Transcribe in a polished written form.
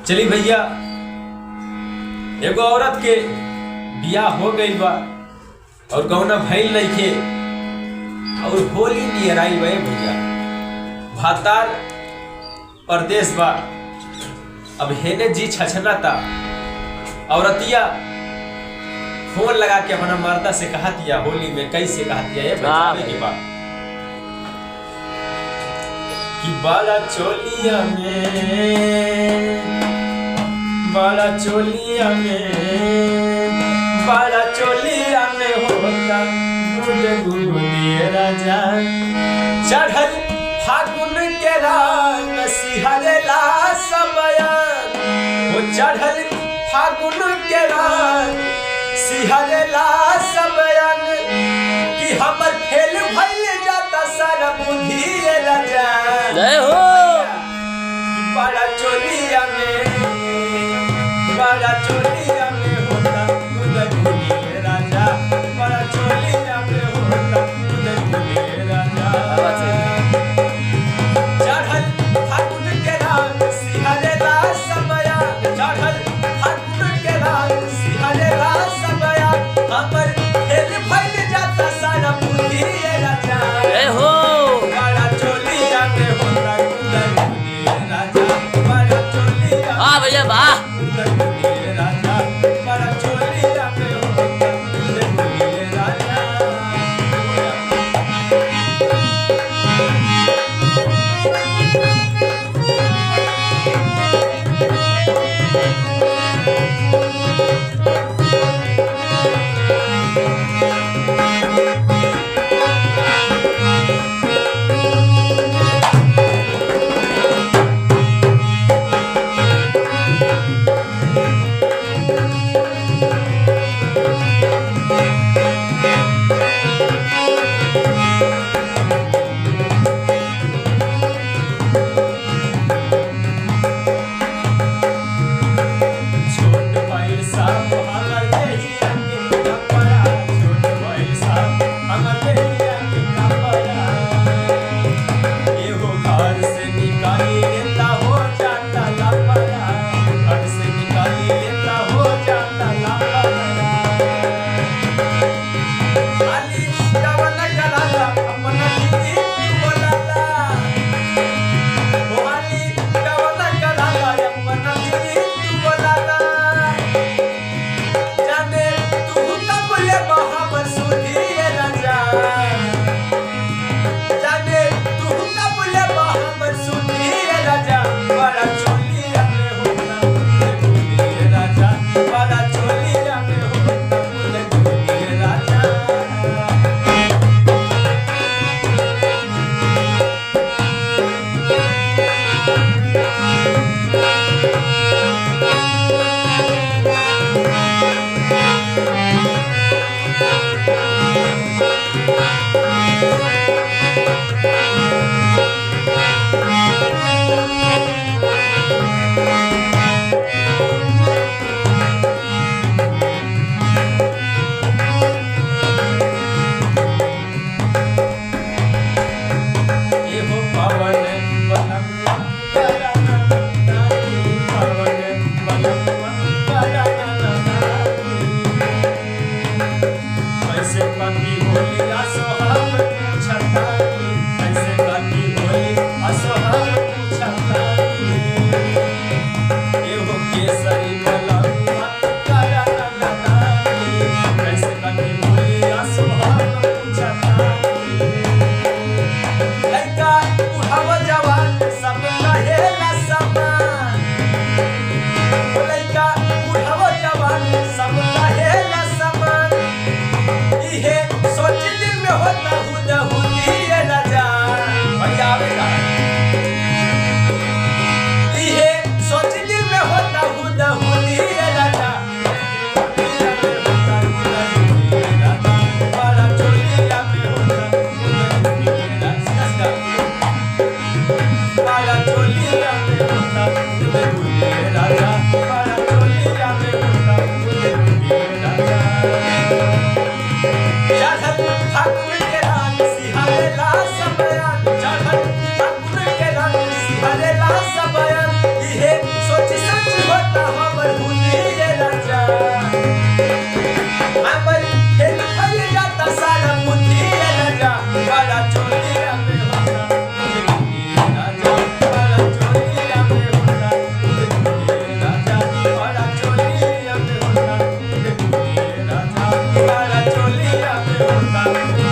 चली भैया, एगो औरत के बियाह हो गई बा और गौना भइल नइखे और होली नियर आई बा भैया। भातार परदेश बा, अब हेने जी छछनाता। औरतिया फोन लगा के अपना मर्दा से कहतिया, होली में कैसे कहतिया ये बतावे के बा कि बड़ा चोलिया में, बड़ा चोलिया में होता गुड गुडिए राजा। चढ़ल फागुन के रात सिहरला सबयान, वो चढ़ल फागुन के रात सिहरला सबयान कि हमर फेल भइल जाता सारा बुद्धि राजा। जय हो। बड़ा चोलिया में, बड़ा चोलिया में होता गुड गुडिए राजा। बड़ा चोलिया में होता गुड गुडिए राजा। चढ़ल फागुन के रात सिहरला सबयान, चढ़ल फागुन के रात सिहरला सबयान हमर फेल भइल जाता सारा बुद्धि राजा। जय हो। बड़ा चोलिया में होता गुड गुडिए राजा। बड़ा चोलिया वाह भैया वाह। पवन देवता